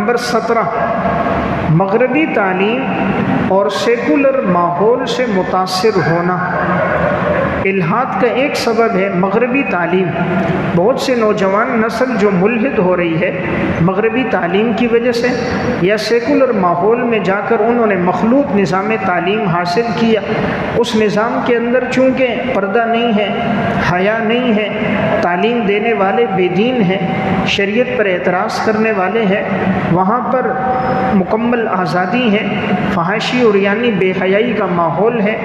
Number 17، مغربی تعلیم اور سیکولر ماحول سے متاثر ہونا۔ الحاد کا ایک سبب ہے مغربی تعلیم۔ بہت سے نوجوان نسل جو ملحد ہو رہی ہے مغربی تعلیم کی وجہ سے، یا سیکولر ماحول میں جا کر انہوں نے مخلوط نظام تعلیم حاصل کیا۔ اس نظام کے اندر چونکہ پردہ نہیں ہے، حیا نہیں ہے، تعلیم دینے والے بے دین ہیں، شریعت پر اعتراض کرنے والے ہیں، وہاں پر مکمل آزادی ہے، فحاشی اور یعنی بے حیائی کا ماحول ہے،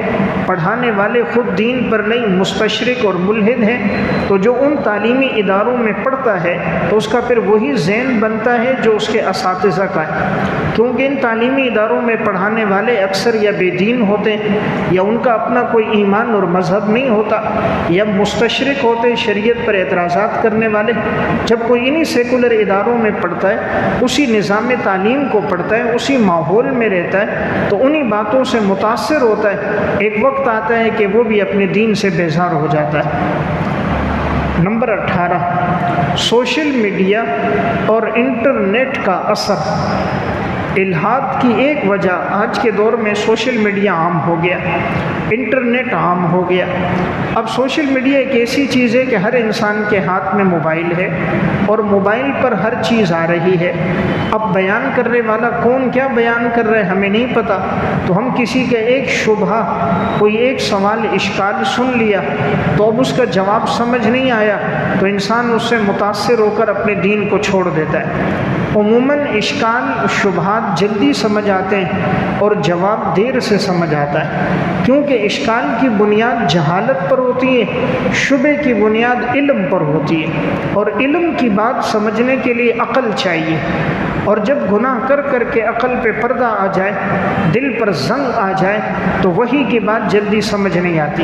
پڑھانے والے خود دین پر نہیں مستشرق اور ملحد ہیں، تو جو ان تعلیمی اداروں میں پڑھتا ہے تو اس کا پھر وہی ذہن بنتا ہے جو اس کے اساتذہ کا ہے، کیونکہ ان تعلیمی اداروں میں پڑھانے والے اکثر یا بے دین ہوتے ہیں، یا ان کا اپنا کوئی ایمان اور مذہب نہیں ہوتا، یا مستشرق ہوتے شریعت پر اعتراضات کرنے والے۔ جب کوئی انہی سیکولر اداروں میں پڑھتا ہے، اسی نظام تعلیم کو پڑھتا ہے، اسی ماحول میں رہتا ہے، تو انہی باتوں سے متاثر ہوتا ہے، ایک وقت آتا ہے کہ وہ بھی اپنے دین سے بیزار ہو جاتا ہے۔ نمبر 18، سوشل میڈیا اور انٹرنیٹ کا اثر۔ الحاد کی ایک وجہ آج کے دور میں سوشل میڈیا عام ہو گیا، انٹرنیٹ عام ہو گیا۔ اب سوشل میڈیا ایک ایسی چیز ہے کہ ہر انسان کے ہاتھ میں موبائل ہے، اور موبائل پر ہر چیز آ رہی ہے۔ اب بیان کرنے والا کون کیا بیان کر رہا ہے ہمیں نہیں پتہ، تو ہم کسی کا ایک شبہہ، کوئی ایک سوال اشکال سن لیا، تو اب اس کا جواب سمجھ نہیں آیا تو انسان اس سے متاثر ہو کر اپنے دین کو چھوڑ دیتا ہے۔ عموماً اشکال شبہات جلدی سمجھ آتے ہیں اور جواب دیر سے سمجھ آتا ہے، کیونکہ اشکال کی بنیاد جہالت پر ہوتی ہے، شبہ کی بنیاد علم پر ہوتی ہے، اور علم کی بات سمجھنے کے لیے عقل چاہیے، اور جب گناہ کر کر کے عقل پہ پردہ آ جائے، دل پر زنگ آ جائے، تو وہی کی بات جلدی سمجھ نہیں آتی۔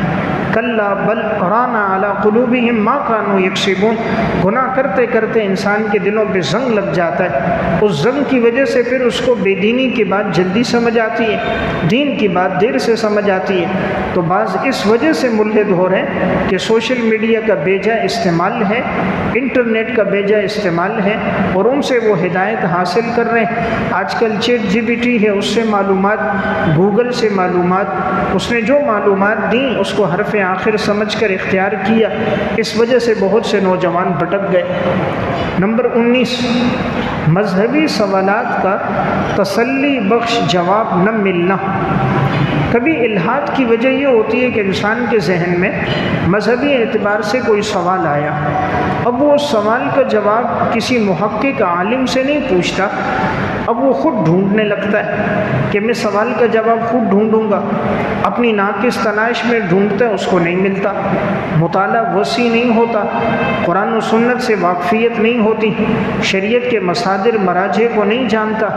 کلا بل ران علی قلوبہم ما کانوا یکسبون، گناہ کرتے کرتے انسان کے دلوں پہ زنگ لگ جاتا ہے، اس زنگ کی وجہ سے پھر اس کو بے دینی کی بات جلدی سمجھ آتی ہے، دین کی بات دیر سے سمجھ آتی ہے۔ تو بعض اس وجہ سے ملحد ہو رہے ہیں کہ سوشل میڈیا کا بیجا استعمال ہے، انٹرنیٹ کا بیجا استعمال ہے، اور ان سے وہ ہدایت حاصل کر رہے ہیں۔ آج کل چیٹ جی پی ٹی ہے، اس سے معلومات، گوگل سے معلومات، اس نے جو معلومات دیں اس کو حرف آخر سمجھ کر اختیار کیا، اس وجہ سے بہت سے نوجوان بھٹک گئے۔ نمبر 19، مذہبی سوالات کا تسلی بخش جواب نہ ملنا۔ کبھی الحاد کی وجہ یہ ہوتی ہے کہ انسان کے ذہن میں مذہبی اعتبار سے کوئی سوال آیا، اب وہ اس سوال کا جواب کسی محقق عالم سے نہیں پوچھتا، اب وہ خود ڈھونڈنے لگتا ہے کہ میں سوال کا جواب خود ڈھونڈوں گا، اپنی ناقص تلاش میں ڈھونڈتا ہے، اس کو نہیں ملتا، مطالعہ وسیع نہیں ہوتا، قرآن و سنت سے واقفیت نہیں ہوتی، شریعت کے مصادر مراجع کو نہیں جانتا،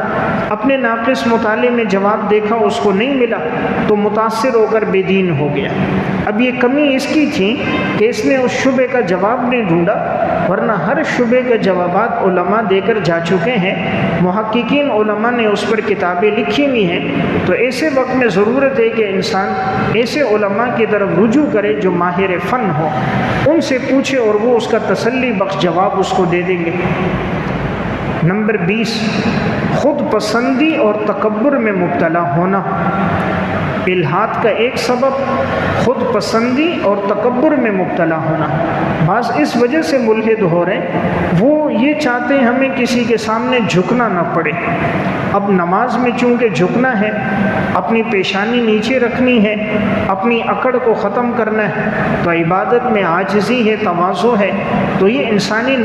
اپنے ناقص مطالعے میں جواب دیکھا اس کو نہیں ملا، تو متاثر ہو کر بے دین ہو گیا۔ اب یہ کمی اس کی تھی کہ اس نے اس شبے کا جواب نہیں ڈھونڈا، ورنہ ہر شبے کے جوابات علماء دے کر جا چکے ہیں، محققین علماء نے اس پر کتابیں لکھی ہوئی ہیں۔ تو ایسے وقت میں ضرورت ہے کہ انسان ایسے علماء کی طرف رجوع کرے جو ماہر فن ہو، ان سے پوچھے اور وہ اس کا تسلی بخش جواب اس کو دے دیں گے۔ نمبر 20، خود پسندی اور تکبر میں مبتلا ہونا۔ الحاد کا ایک سبب خود پسندی اور تکبر میں مبتلا ہونا۔ بعض اس وجہ سے ملحد ہو رہے ہیں، وہ یہ چاہتے ہیں ہمیں کسی کے سامنے جھکنا نہ پڑے۔ اب نماز میں چونکہ جھکنا ہے، اپنی پیشانی نیچے رکھنی ہے، اپنی اکڑ کو ختم کرنا ہے، تو عبادت میں عاجزی ہے، تواضع ہے، تو یہ انسانی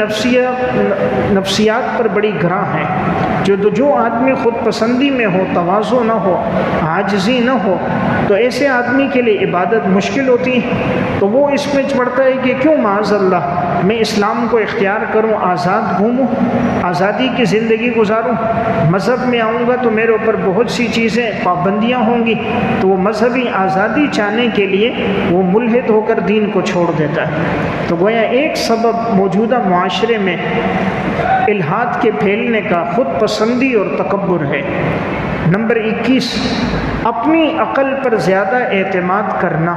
نفسیات پر بڑی گراں ہے۔ جو آدمی خود پسندی میں ہو، تواضع نہ ہو، عاجزی نہ ہو، تو ایسے آدمی کے لیے عبادت مشکل ہوتی ہے۔ تو وہ اس میں پڑتا ہے کہ کیوں معاذ اللہ میں اسلام کو اختیار کروں، آزاد گھوموں، آزادی کی زندگی گزاروں، مذہب میں آؤں گا تو میرے اوپر بہت سی چیزیں پابندیاں ہوں گی، تو وہ مذہبی آزادی چاہنے کے لیے وہ ملحد ہو کر دین کو چھوڑ دیتا ہے۔ تو گویا ایک سبب موجودہ معاشرے میں الحاد کے پھیلنے کا خود پسندی اور تکبر ہے۔ نمبر 21، اپنی عقل پر زیادہ اعتماد کرنا۔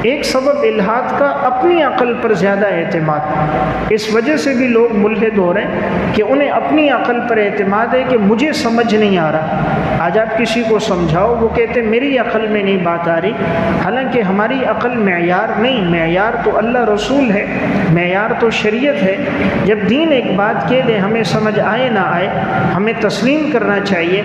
ایک سبب الحاد کا اپنی عقل پر زیادہ اعتماد، اس وجہ سے بھی لوگ ملحد ہو رہے ہیں کہ انہیں اپنی عقل پر اعتماد ہے کہ مجھے سمجھ نہیں آ رہا۔ آج آپ کسی کو سمجھاؤ، وہ کہتے میری عقل میں نہیں بات آ رہی، حالانکہ ہماری عقل معیار نہیں، معیار تو اللہ رسول ہے، معیار تو شریعت ہے۔ جب دین ایک بات کہہ دے، ہمیں سمجھ آئے نہ آئے، ہمیں تسلیم کرنا چاہیے۔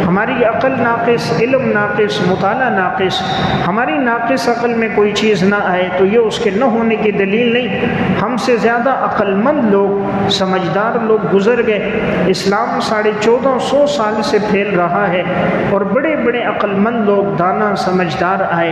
ہماری عقل ناقص، علم ناقص، مطالعہ ناقص، ہماری ناقص عقل میں کوئی چیز نہ آئے تو یہ اس کے نہ ہونے کی دلیل نہیں۔ ہم سے زیادہ عقل مند لوگ، سمجھدار لوگ گزر گئے۔ اسلام 1450 سال سے پھیل رہا ہے اور بڑے بڑے عقل مند لوگ، دانا سمجھدار آئے،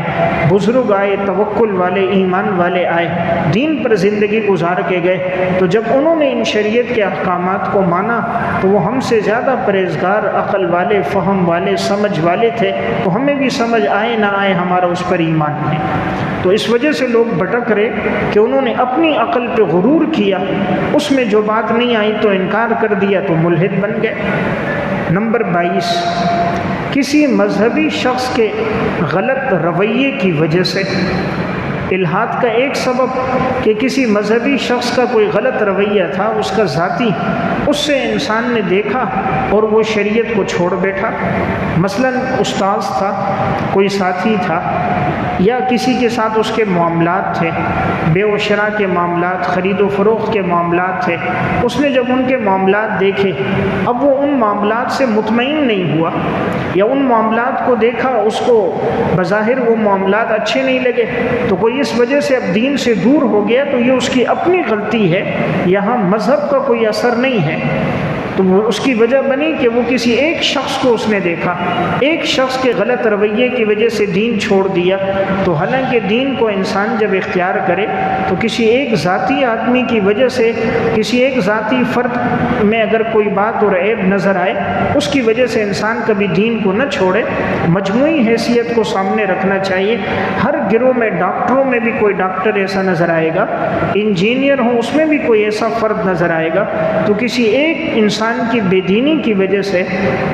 بزرگ آئے، توکل والے، ایمان والے آئے، دین پر زندگی گزار کے گئے۔ تو جب انہوں نے ان شریعت کے احکامات کو مانا تو وہ ہم سے زیادہ پرہیزگار، عقل والے، فہم والے، سمجھ والے تھے، تو ہمیں بھی سمجھ آئے نہ آئے ہمارا اس پر ایمان ہے۔ تو اس وجہ سے لوگ بھٹک رہے کہ انہوں نے اپنی عقل پہ غرور کیا، اس میں جو بات نہیں آئی تو انکار کر دیا، تو ملحد بن گئے۔ نمبر 22، کسی مذہبی شخص کے غلط رویے کی وجہ سے، الحاد کا ایک سبب کہ کسی مذہبی شخص کا کوئی غلط رویہ تھا، اس کا ذاتی، اس سے انسان نے دیکھا اور وہ شریعت کو چھوڑ بیٹھا۔ مثلا استاذ تھا، کوئی ساتھی تھا، یا کسی کے ساتھ اس کے معاملات تھے، بے و شراء کے معاملات، خرید و فروخت کے معاملات تھے۔ اس نے جب ان کے معاملات دیکھے، اب وہ ان معاملات سے مطمئن نہیں ہوا، یا ان معاملات کو دیکھا، اس کو بظاہر وہ معاملات اچھے نہیں لگے، تو کوئی اس وجہ سے اب دین سے دور ہو گیا، تو یہ اس کی اپنی غلطی ہے، یہاں مذہب کا کوئی اثر نہیں ہے۔ تو وہ اس کی وجہ بنی کہ وہ کسی ایک شخص کو اس نے دیکھا، ایک شخص کے غلط رویے کی وجہ سے دین چھوڑ دیا۔ تو حالانکہ دین کو انسان جب اختیار کرے تو کسی ایک ذاتی آدمی کی وجہ سے، کسی ایک ذاتی فرد میں اگر کوئی بات اور عیب نظر آئے، اس کی وجہ سے انسان کبھی دین کو نہ چھوڑے، مجموعی حیثیت کو سامنے رکھنا چاہیے۔ ہر گروہ میں، ڈاکٹروں میں بھی کوئی ڈاکٹر ایسا نظر آئے گا، انجینئر ہوں اس میں بھی کوئی ایسا فرد نظر آئے گا، تو کسی ایک انسان کی بے دینی کی وجہ سے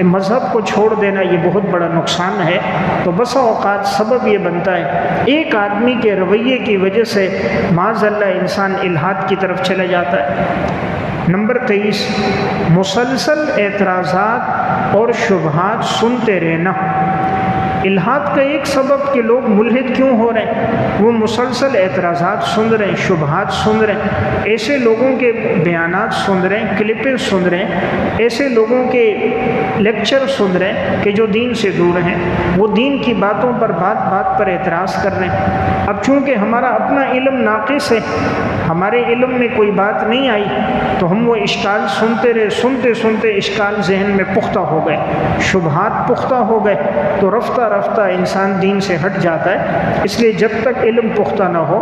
مذہب کو چھوڑ دینا یہ بہت بڑا نقصان ہے۔ تو بسا اوقات سبب یہ بنتا ہے، ایک آدمی کے رویے کی وجہ سے معاذ اللہ انسان الحاد کی طرف چلا جاتا ہے۔ نمبر 23، مسلسل اعتراضات اور شبہات سنتے رہنا۔ الحاد کا ایک سبب کہ لوگ ملحد کیوں ہو رہے ہیں، وہ مسلسل اعتراضات سن رہے ہیں، شبہات سن رہے ہیں، ایسے لوگوں کے بیانات سن رہے ہیں، کلپیں سن رہے ہیں، ایسے لوگوں کے لیکچر سن رہے ہیں کہ جو دین سے دور ہیں، وہ دین کی باتوں پر بات بات پر اعتراض کر رہے ہیں۔ اب چونکہ ہمارا اپنا علم ناقص ہے، ہمارے علم میں کوئی بات نہیں آئی، تو ہم وہ اشکال سنتے رہے، سنتے سنتے اشکال ذہن میں پختہ ہو گئے، شبہات پختہ ہو گئے، تو رفتہ رفتہ انسان دین سے ہٹ جاتا ہے۔ اس لیے جب تک علم پختہ نہ ہو،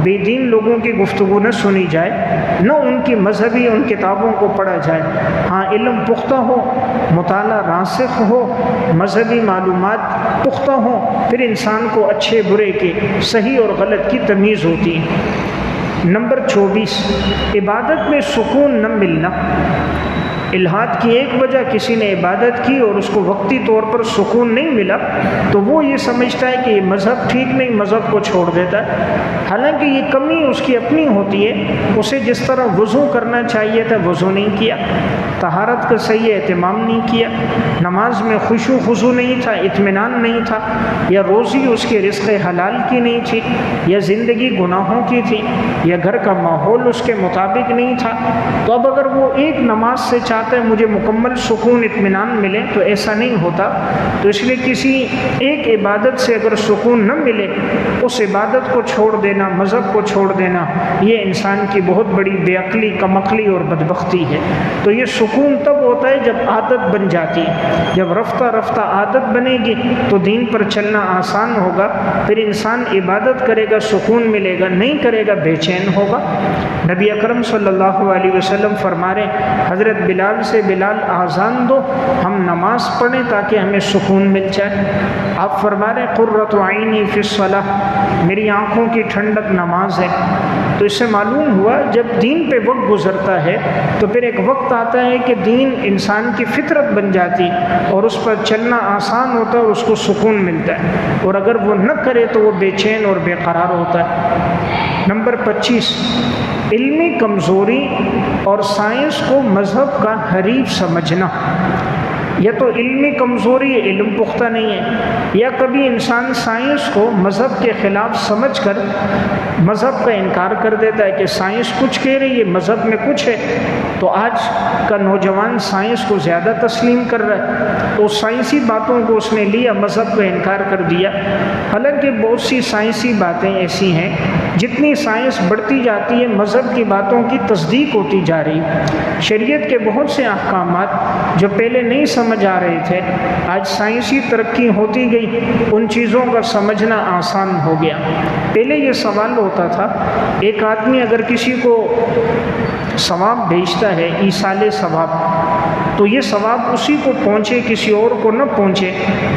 بے دین لوگوں کی گفتگو نہ سنی جائے، نہ ان کی مذہبی ان کتابوں کو پڑھا جائے۔ ہاں علم پختہ ہو، مطالعہ راسخ ہو، مذہبی معلومات پختہ ہوں، پھر انسان کو اچھے برے کے، صحیح اور غلط کی تمیز ہوتی ہے۔ نمبر 24، عبادت میں سکون نہ ملنا۔ الحاد کی ایک وجہ کسی نے عبادت کی اور اس کو وقتی طور پر سکون نہیں ملا، تو وہ یہ سمجھتا ہے کہ یہ مذہب ٹھیک نہیں، مذہب کو چھوڑ دیتا ہے۔ حالانکہ یہ کمی اس کی اپنی ہوتی ہے، اسے جس طرح وضو کرنا چاہیے تھا وضو نہیں کیا، طہارت کا صحیح اہتمام نہیں کیا، نماز میں خشوع خضوع نہیں تھا، اطمینان نہیں تھا، یا روزی اس کے رزق حلال کی نہیں تھی، یا زندگی گناہوں کی تھی، یا گھر کا ماحول اس کے مطابق نہیں تھا، تو اب اگر وہ ایک نماز سے چاہتا ہے مجھے مکمل سکون اطمینان ملے، تو ایسا نہیں ہوتا۔ تو اس لیے کسی ایک عبادت سے اگر سکون نہ ملے، اس عبادت کو چھوڑ دینا، مذہب کو چھوڑ دینا، یہ انسان کی بہت بڑی بے عقلی، کم عقلی اور بدبختی ہے۔ تو یہ سکون تب ہوتا ہے جب عادت بن جاتی ہے، جب رفتہ رفتہ عادت بنے گی تو دین پر چلنا آسان ہوگا، پھر انسان عبادت کرے گا، سکون ملے گا، نہیں کرے گا بے چین ہوگا۔ نبی اکرم صلی اللہ علیہ وسلم فرما رہے ہیں، حضرت بلال سے، بلال آذان دو، ہم نماز پڑھیں تاکہ ہمیں سکون مل جائے۔ آپ فرما رہے ہیں، قرۃ عینی فی الصلاۃ، میری آنکھوں کی ٹھنڈک نماز ہے۔ تو اس سے معلوم ہوا جب دین پہ وقت گزرتا ہے تو پھر ایک وقت آتا ہے کہ دین انسان کی فطرت بن جاتی اور اس پر چلنا آسان ہوتا ہے اور اس کو سکون ملتا ہے، اور اگر وہ نہ کرے تو وہ بے چین اور بے قرار ہوتا ہے۔ نمبر 25، علمی کمزوری اور سائنس کو مذہب کا حریف سمجھنا۔ یا تو علمی کمزوری، علم پختہ نہیں ہے، یا کبھی انسان سائنس کو مذہب کے خلاف سمجھ کر مذہب کا انکار کر دیتا ہے کہ سائنس کچھ کہہ رہی ہے، مذہب میں کچھ ہے۔ تو آج کا نوجوان سائنس کو زیادہ تسلیم کر رہا ہے، تو سائنسی باتوں کو اس نے لیا، مذہب کا انکار کر دیا۔ حالانکہ بہت سی سائنسی باتیں ایسی ہیں، جتنی سائنس بڑھتی جاتی ہے مذہب کی باتوں کی تصدیق ہوتی جا رہی۔ شریعت کے بہت سے احکامات جو پہلے نہیں سمجھ آ رہے تھے، آج سائنسی ترقی ہوتی گئی، ان چیزوں کا سمجھنا آسان ہو گیا۔ پہلے یہ سوال ہوتا تھا، ایک آدمی اگر کسی کو ثواب بھیجتا ہے، ایصال ثواب، تو یہ ثواب اسی کو پہنچے، کسی اور کو نہ پہنچے۔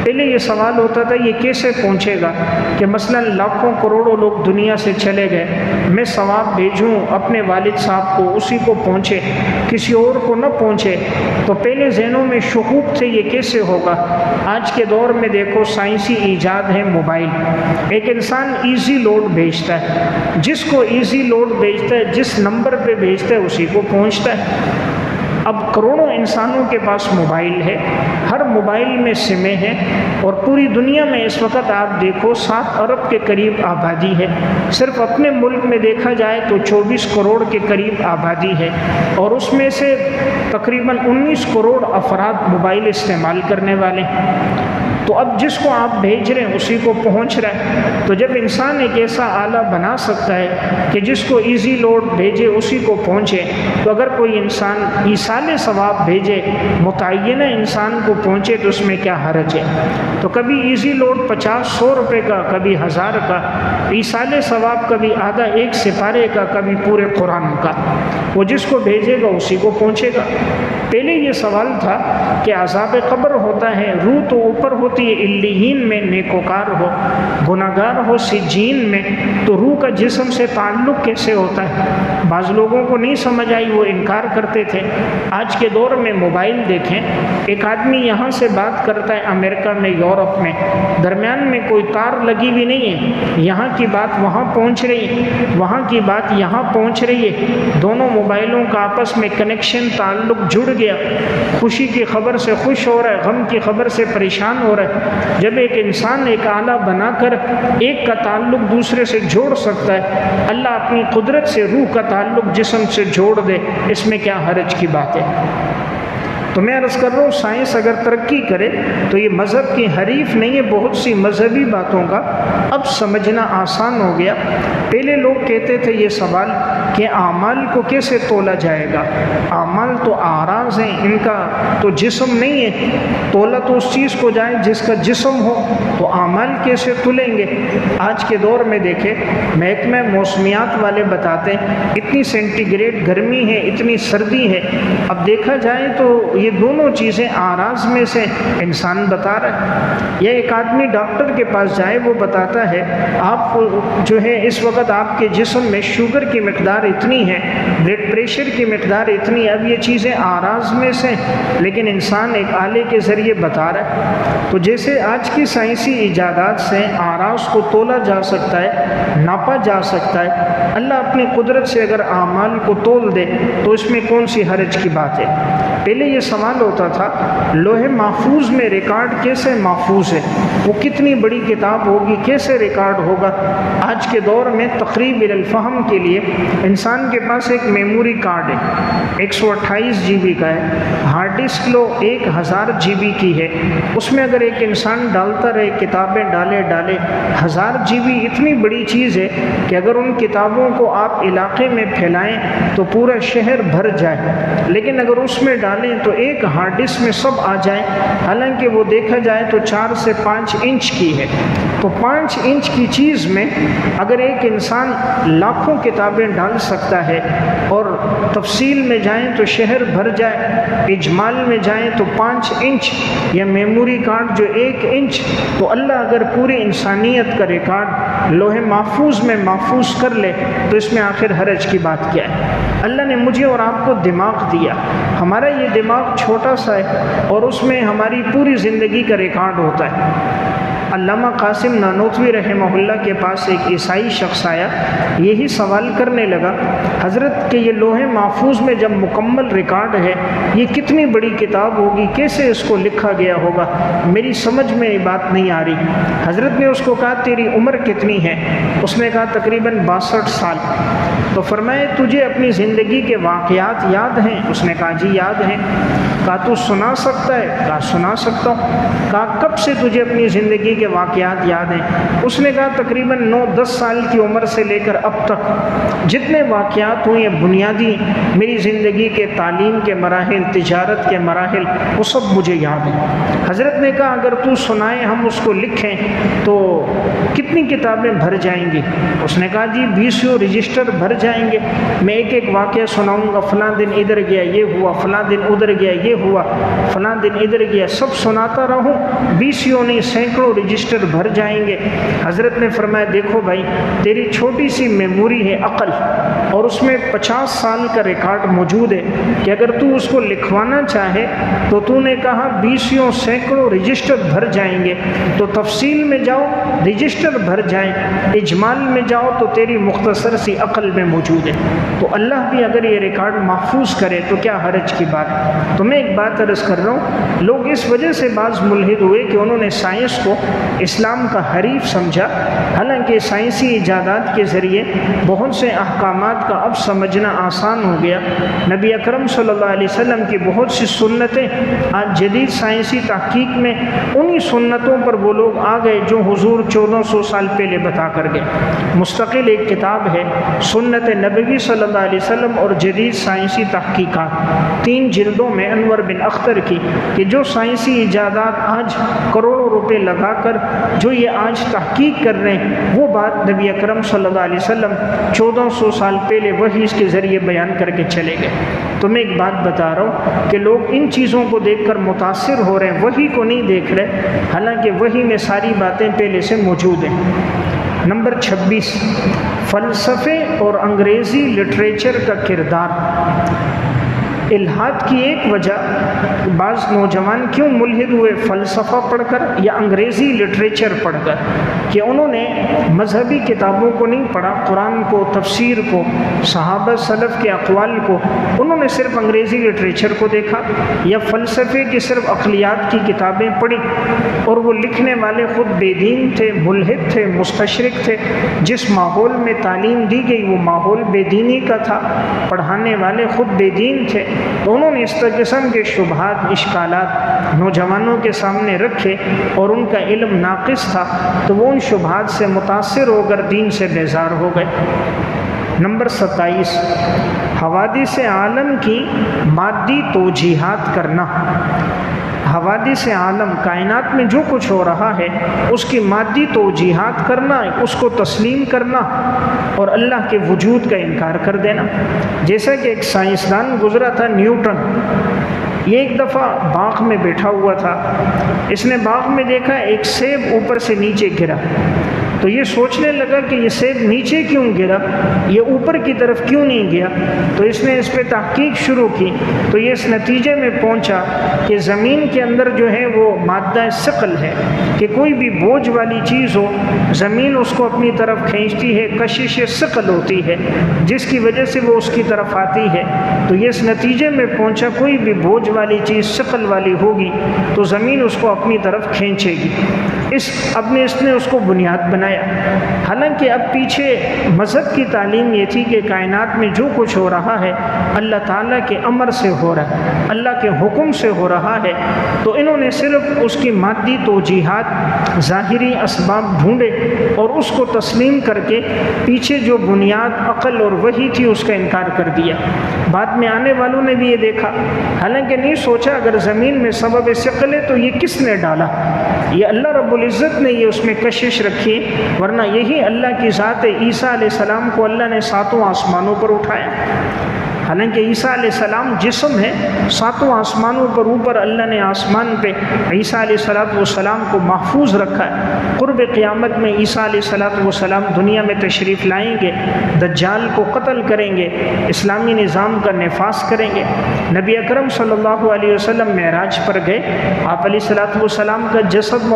پہلے یہ سوال ہوتا تھا یہ کیسے پہنچے گا، کہ مثلا لاکھوں کروڑوں لوگ دنیا سے چلے گئے، میں ثواب بھیجوں اپنے والد صاحب کو، اسی کو پہنچے، کسی اور کو نہ پہنچے۔ تو پہلے ذہنوں میں شکوک تھے یہ کیسے ہوگا۔ آج کے دور میں دیکھو سائنسی ایجاد ہے موبائل، ایک انسان ایزی لوڈ بھیجتا ہے، جس کو ایزی لوڈ بھیجتا ہے، جس نمبر پہ بھیجتا ہے اسی کو پہنچتا ہے۔ اب کروڑوں انسانوں کے پاس موبائل ہے، ہر موبائل میں سمیں ہیں، اور پوری دنیا میں اس وقت آپ دیکھو 7 ارب کے قریب آبادی ہے۔ صرف اپنے ملک میں دیکھا جائے تو 24 کروڑ کے قریب آبادی ہے، اور اس میں سے تقریباً 19 کروڑ افراد موبائل استعمال کرنے والے ہیں۔ تو اب جس کو آپ بھیج رہے ہیں اسی کو پہنچ رہا ہے۔ تو جب انسان ایک ایسا آلہ بنا سکتا ہے کہ جس کو ایزی لوڈ بھیجے اسی کو پہنچے، تو اگر کوئی انسان ایصال ثواب بھیجے متعینہ انسان کو پہنچے تو اس میں کیا حرج ہے۔ تو کبھی ایزی لوڈ 50-100 روپے کا، کبھی 1000 کا، ایصال ثواب کبھی آدھا 1 سپارے کا، کبھی پورے قرآن کا، وہ جس کو بھیجے گا اسی کو پہنچے گا۔ پہلے یہ سوال تھا کہ عذاب قبر ہوتا ہے، روح تو اوپر ہوتی ہے علیین میں، نیکوکار ہو، گناہگار ہو سجین میں، تو روح کا جسم سے تعلق کیسے ہوتا ہے؟ بعض لوگوں کو نہیں سمجھ آئی، وہ انکار کرتے تھے۔ آج کے دور میں موبائل دیکھیں، ایک آدمی یہاں سے بات کرتا ہے امریکہ میں، یورپ میں، درمیان میں کوئی تار لگی بھی نہیں ہے، یہاں کی بات وہاں پہنچ رہی ہے، وہاں کی بات یہاں پہنچ رہی ہے، دونوں موبائلوں کا آپس میں کنیکشن، تعلق جڑ گیا، خوشی کی خبر سے خوش ہو رہا ہے، غم کی خبر سے پریشان ہو رہا ہے۔ جب ایک انسان ایک آلہ بنا کر ایک کا تعلق دوسرے سے جوڑ سکتا ہے، اللہ اپنی قدرت سے روح کا تعلق جسم سے جوڑ دے، اس میں کیا حرج کی بات ہے۔ تو میں عرض کر رہا ہوں سائنس اگر ترقی کرے تو یہ مذہب کی حریف نہیں ہے، بہت سی مذہبی باتوں کا اب سمجھنا آسان ہو گیا۔ پہلے لوگ کہتے تھے یہ سوال کہ اعمال کو کیسے تولا جائے گا، اعمال تو اعراض ہیں، ان کا تو جسم نہیں ہے، تولا تو اس چیز کو جائے جس کا جسم ہو، تو اعمال کیسے تلیں گے۔ آج کے دور میں دیکھیں، محکمہ موسمیات والے بتاتے ہیں اتنی سینٹی گریڈ گرمی ہے، اتنی سردی ہے۔ اب دیکھا جائے تو یہ دونوں چیزیں اعراض میں سے انسان بتا رہا ہے۔ یا ایک آدمی ڈاکٹر کے پاس جائے، وہ بتاتا ہے آپ کو جو ہے اس وقت آپ کے جسم میں شوگر کی مقدار اتنی ہے، بلڈ پریشر کی مقدار اتنی ہے۔ اب یہ چیزیں اعراض میں سے، لیکن انسان ایک آلے کے ذریعے بتا رہا ہے۔ تو جیسے آج کی سائنسی ایجادات سے اعراض کو تولا جا سکتا ہے، ناپا جا سکتا ہے، اللہ اپنی قدرت سے اگر اعمال کو تول دے تو اس میں کون سی حرج کی بات ہے۔ پہلے یہ سوال ہوتا تھا لوح محفوظ میں ریکارڈ کیسے محفوظ ہے، وہ کتنی بڑی کتاب ہوگی، کیسے ریکارڈ ہوگا۔ آج کے دور میں تقریب الفہم کے لیے انسان کے پاس ایک میموری کارڈ ہے، 128 GB کا ہے، ہارڈ ڈسک لو 1000 GB کی ہے، اس میں اگر ایک انسان ڈالتا رہے، کتابیں ڈالے 1000 GB اتنی بڑی چیز ہے کہ اگر ان کتابوں کو آپ علاقے میں پھیلائیں تو پورا شہر بھر جائے، لیکن اگر اس میں ڈالیں تو ایک ہارڈ ڈسک میں سب آ جائیں، حالانکہ وہ دیکھا جائے تو 4 سے 5 انچ کی ہے۔ تو 5 انچ کی چیز میں اگر ایک انسان لاکھوں کتابیں ڈال سکتا ہے، اور تفصیل میں جائیں تو شہر بھر جائے، اجمال میں جائیں تو 5 انچ یا میموری کارڈ جو 1 انچ، تو اللہ اگر پوری انسانیت کا ریکارڈ لوح محفوظ میں محفوظ کر لے تو اس میں آخر حرج کی بات کیا ہے؟ اللہ نے مجھے اور آپ کو دماغ دیا، ہمارا یہ دماغ چھوٹا سا ہے اور اس میں ہماری پوری زندگی کا ریکارڈ ہوتا ہے۔ علامہ قاسم نانوتوی رحمہ اللہ کے پاس ایک عیسائی شخص آیا، یہی سوال کرنے لگا، حضرت کہ یہ لوح محفوظ میں جب مکمل ریکارڈ ہے، یہ کتنی بڑی کتاب ہوگی، کیسے اس کو لکھا گیا ہوگا، میری سمجھ میں یہ بات نہیں آ رہی۔ حضرت نے اس کو کہا تیری عمر کتنی ہے؟ اس نے کہا تقریباً 62 سال۔ تو فرمائے تجھے اپنی زندگی کے واقعات یاد ہیں؟ اس نے کہا جی یاد ہیں۔ کہا تو سنا سکتا ہے؟ کہا سنا سکتا ہوں۔ کہا کب سے تجھے اپنی زندگی کے واقعات یاد ہیں؟ اس نے کہا تقریباً 9-10 سال کی عمر سے لے کر اب تک جتنے واقعات ہوئے بنیادی میری زندگی کے تعلیم کے مراحل، تجارت کے مراحل، وہ سب مجھے یاد ہیں۔ حضرت نے کہا اگر تو سنائے، ہم اس کو لکھیں تو کتنی کتابیں بھر جائیں گی؟ اس نے کہا جی 20 رجسٹر بھر جائیں گے، میں ایک ایک واقعہ سناؤں گا، فلاں دن ادھر گیا یہ ہوا، فلاں دن ادھر گیا یہ ہوا، فلاں دن ادھر گیا، سب سناتا رہوں، 20 نہیں سینکڑوں رجسٹر بھر جائیں گے۔ حضرت نے فرمایا دیکھو بھائی، تیری چھوٹی سی میموری ہے عقل، اور اس میں 50 سال کا ریکارڈ موجود ہے کہ اگر تو اس کو لکھوانا چاہے تو تو نے کہا 20 سینکڑوں رجسٹر بھر جائیں گے، تو تفصیل میں جاؤ رجسٹر بھر جائیں، اجمال میں جاؤ تو تیری مختصر سی عقل میں موجود ہے۔ تو اللہ بھی اگر یہ ریکارڈ محفوظ کرے تو کیا حرج کی بات؟ تو میں ایک بات عرض کر رہا ہوں، لوگ اس وجہ سے بعض ملحد ہوئے کہ انہوں نے سائنس کو اسلام کا حریف سمجھا، حالانکہ سائنسی ایجادات کے ذریعے بہت سے احکامات کا اب سمجھنا آسان ہو گیا۔ نبی اکرم صلی اللہ علیہ وسلم کی بہت سی سنتیں آج جدید سائنسی تحقیق میں انہی سنتوں پر وہ لوگ آ گئے جو حضور 1400 سال پہلے بتا کر گئے۔ مستقل ایک کتاب ہے سنت نبوی صلی اللہ علیہ وسلم اور جدید سائنسی تحقیقات، 3 جلدوں میں انور بن اختر کی، کہ جو سائنسی ایجادات آج کروڑوں روپے لگا کر جو یہ آج تحقیق کر رہے ہیں، وہ بات نبی اکرم صلی اللہ علیہ وسلم 1400 سال پہلے وحی اس کے ذریعے بیان کر کے چلے گئے۔ تو میں ایک بات بتا رہا ہوں کہ لوگ ان چیزوں کو دیکھ کر متاثر ہو رہے ہیں، وحی کو نہیں دیکھ رہے، حالانکہ وحی میں ساری باتیں پہلے سے موجود ہیں۔ نمبر 26، فلسفے اور انگریزی لٹریچر کا کردار۔ الحاد کی ایک وجہ بعض نوجوان کیوں ملحد ہوئے فلسفہ پڑھ کر یا انگریزی لٹریچر پڑھ کر، کہ انہوں نے مذہبی کتابوں کو نہیں پڑھا، قرآن کو، تفسیر کو، صحابہ سلف کے اقوال کو، انہوں نے صرف انگریزی لٹریچر کو دیکھا، یا فلسفے کی صرف عقلیات کی کتابیں پڑھی، اور وہ لکھنے والے خود بے دین تھے، ملحد تھے، مستشرق تھے، جس ماحول میں تعلیم دی گئی وہ ماحول بے دینی کا تھا، پڑھانے والے خود بے دین تھے، تو انہوں نے اس قسم کے شبہات، اشکالات نوجوانوں کے سامنے رکھے اور ان کا علم ناقص تھا، تو وہ ان شبہات سے متاثر ہو کر دین سے بیزار ہو گئے۔ نمبر 27، حوادث عالم کی مادی توجیحات کرنا۔ حوادث عالم، کائنات میں جو کچھ ہو رہا ہے اس کی مادی توجیحات کرنا، اس کو تسلیم کرنا اور اللہ کے وجود کا انکار کر دینا۔ جیسا کہ ایک سائنسدان گزرا تھا نیوٹن، یہ ایک دفعہ باغ میں بیٹھا ہوا تھا، اس نے باغ میں دیکھا ایک سیب اوپر سے نیچے گرا، تو یہ سوچنے لگا کہ یہ سیب نیچے کیوں گرا، یہ اوپر کی طرف کیوں نہیں گیا، تو اس نے اس پہ تحقیق شروع کی، تو یہ اس نتیجے میں پہنچا کہ زمین کے اندر جو ہے وہ مادہ ثقل ہے، کہ کوئی بھی بوجھ والی چیز ہو زمین اس کو اپنی طرف کھینچتی ہے، کشش ثقل ہوتی ہے جس کی وجہ سے وہ اس کی طرف آتی ہے، تو یہ اس نتیجے میں پہنچا کوئی بھی بوجھ والی چیز ثقل والی ہوگی تو زمین اس کو اپنی طرف کھینچے گی۔ اس نے اس کو بنیاد بنایا۔ حالانکہ اب پیچھے مذہب کی تعلیم یہ تھی کہ کائنات میں جو کچھ ہو رہا ہے اللہ تعالیٰ کے امر سے ہو رہا ہے، اللہ کے حکم سے ہو رہا ہے، تو انہوں نے صرف اس کی مادی توجیحات، ظاہری اسباب ڈھونڈے اور اس کو تسلیم کر کے پیچھے جو بنیاد عقل اور وحی تھی اس کا انکار کر دیا۔ بعد میں آنے والوں نے بھی یہ دیکھا، حالانکہ نہیں سوچا اگر زمین میں سبب ثقل ہے تو یہ کس نے ڈالا؟ یہ اللہ رب العزت نے یہ اس میں کشش رکھی، ورنہ یہی اللہ کی ذات ہے۔ عیسیٰ علیہ السلام کو اللہ نے 7 آسمانوں پر اٹھایا، حالانکہ عیسیٰ علیہ السلام جسم ہے، 7 آسمانوں پر اوپر اللہ نے آسمان پہ عیسیٰ علیہ السلام کو محفوظ رکھا ہے۔ قرب قیامت میں عیسیٰ علیہ السلام دنیا میں تشریف لائیں گے، دجال کو قتل کریں گے، اسلامی نظام کا نفاذ کریں گے۔ نبی اکرم صلی اللہ علیہ وسلم معراج پر گئے، آپ علیہ السلام کا جسم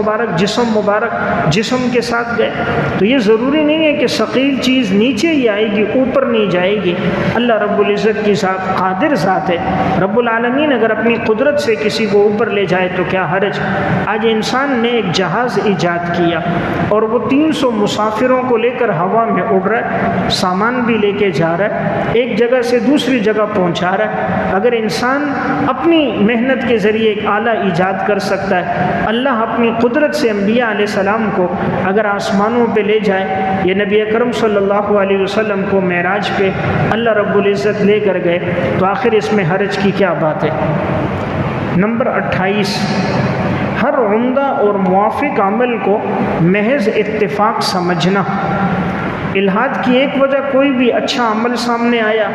مبارک جسم کے ساتھ گئے۔ تو یہ ضروری نہیں ہے کہ ثقیل چیز نیچے ہی آئے گی، اوپر نہیں جائے گی۔ اللہ رب العزت کی ذات قادر ذات ہے، رب العالمین اگر اپنی قدرت سے کسی کو اوپر لے جائے تو کیا حرج۔ آج انسان نے ایک جہاز ایجاد کیا اور وہ 300 مسافروں کو لے کر ہوا میں اڑ رہا ہے، سامان بھی لے کے جا رہا ہے، ایک جگہ سے دوسری جگہ پہنچا رہا ہے۔ اگر انسان اپنی محنت کے ذریعے ایک آلہ ایجاد کر سکتا ہے، اللہ اپنی قدرت سے انبیاء علیہ السلام کو اگر آسمانوں پہ لے جائے، یہ نبی اکرم صلی اللہ علیہ وسلم کو معراج پہ اللہ رب العزت لے کر گئے، تو آخر اس میں حرج کی کیا بات ہے۔ نمبر 28، ہر عمدہ اور موافق عمل کو محض اتفاق سمجھنا۔ الحاد کی ایک وجہ کوئی بھی اچھا عمل سامنے آیا،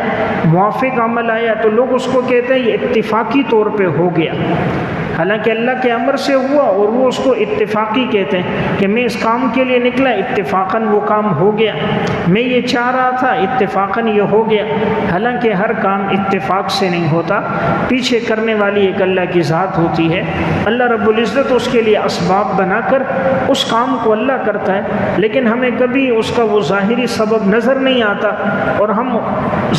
موافق عمل آیا، تو لوگ اس کو کہتے ہیں یہ اتفاقی طور پہ ہو گیا، حالانکہ اللہ کے امر سے ہوا اور وہ اس کو اتفاقی کہتے ہیں کہ میں اس کام کے لیے نکلا، اتفاقاً وہ کام ہو گیا، میں یہ چاہ رہا تھا، اتفاقاً یہ ہو گیا۔ حالانکہ ہر کام اتفاق سے نہیں ہوتا، پیچھے کرنے والی ایک اللہ کی ذات ہوتی ہے۔ اللہ رب العزت اس کے لیے اسباب بنا کر اس کام کو اللہ کرتا ہے، لیکن ہمیں کبھی اس کا وہ ظاہری سبب نظر نہیں آتا اور ہم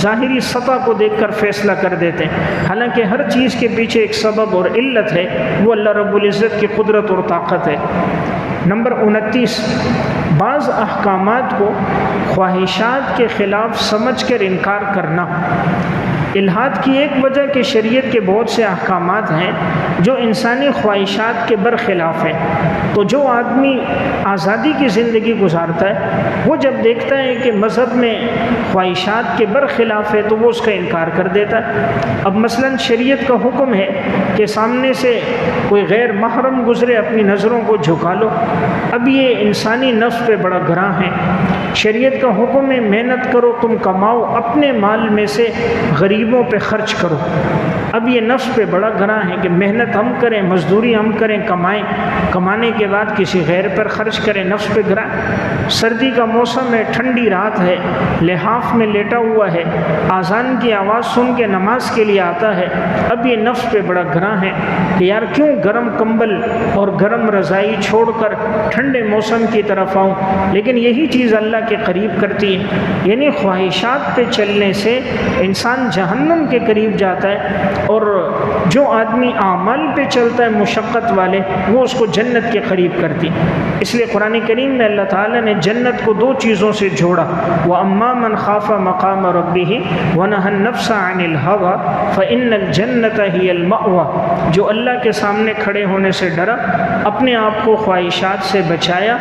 ظاہری سطح کو دیکھ کر فیصلہ کر دیتے ہیں، حالانکہ ہر چیز کے پیچھے ایک سبب اور علت ہے، وہ اللہ رب العزت کی قدرت اور طاقت ہے۔ نمبر 29، بعض احکامات کو خواہشات کے خلاف سمجھ کر انکار کرنا۔ الحاد کی ایک وجہ کہ شریعت کے بہت سے احکامات ہیں جو انسانی خواہشات کے برخلاف ہیں، تو جو آدمی آزادی کی زندگی گزارتا ہے وہ جب دیکھتا ہے کہ مذہب میں خواہشات کے برخلاف ہے تو وہ اس کا انکار کر دیتا ہے۔ اب مثلا شریعت کا حکم ہے کہ سامنے سے کوئی غیر محرم گزرے اپنی نظروں کو جھکا لو، اب یہ انسانی نفس پہ بڑا گراں ہے۔ شریعت کا حکم ہے محنت کرو، تم کماؤ، اپنے مال میں سے غریبوں پہ خرچ کرو، اب یہ نفس پہ بڑا گراں ہے کہ محنت ہم کریں، مزدوری ہم کریں، کمائیں، کمانے کے بعد کسی غیر پر خرچ کریں، نفس پہ گراں۔ سردی کا موسم ہے، ٹھنڈی رات ہے، لحاف میں لیٹا ہوا ہے، اذان کی آواز سن کے نماز کے لیے آتا ہے، اب یہ نفس پہ بڑا گراں ہے کہ یار کیوں گرم کمبل اور گرم رضائی چھوڑ کر ٹھنڈے موسم کی طرف آؤں، لیکن یہی چیز اللہ کے قریب کرتی ہے۔ یعنی خواہشات پہ چلنے سے انسان جہنم کے قریب جاتا ہے، اور جو آدمی اعمال پہ چلتا ہے مشقت والے، وہ اس کو جنت کے قریب کرتی۔ اس لیے قرآن کریم میں اللہ تعالیٰ نے جنت کو 2 چیزوں سے جوڑا، وَأَمَّا مَنْ خَافَ مَقَامَ رَبِّهِ وَنَهَى النَّفْسَ عَنِ الْهَوَىٰ فَإِنَّ الْجَنَّةَ هِيَ الْمَأْوَىٰ، جو اللہ کے سامنے کھڑے ہونے سے ڈرا، اپنے آپ کو خواہشات سے بچایا،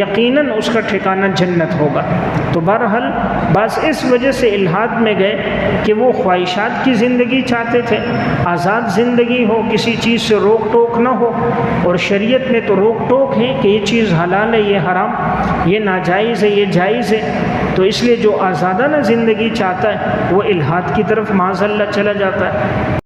یقیناً اس کا ٹھکانہ جنت ہوگا۔ تو بہرحال بعض اس وجہ سے الحاد میں گئے کہ وہ خواہشات کی زندگی چاہتے تھے، آزاد زندگی ہو، کسی چیز سے روک ٹوک نہ ہو، اور شریعت میں تو روک ٹوک ہے کہ یہ چیز حلال ہے، یہ حرام، یہ ناجائز ہے، یہ جائز ہے۔ تو اس لیے جو آزادانہ زندگی چاہتا ہے وہ الحاد کی طرف معاذ اللہ چلا جاتا ہے۔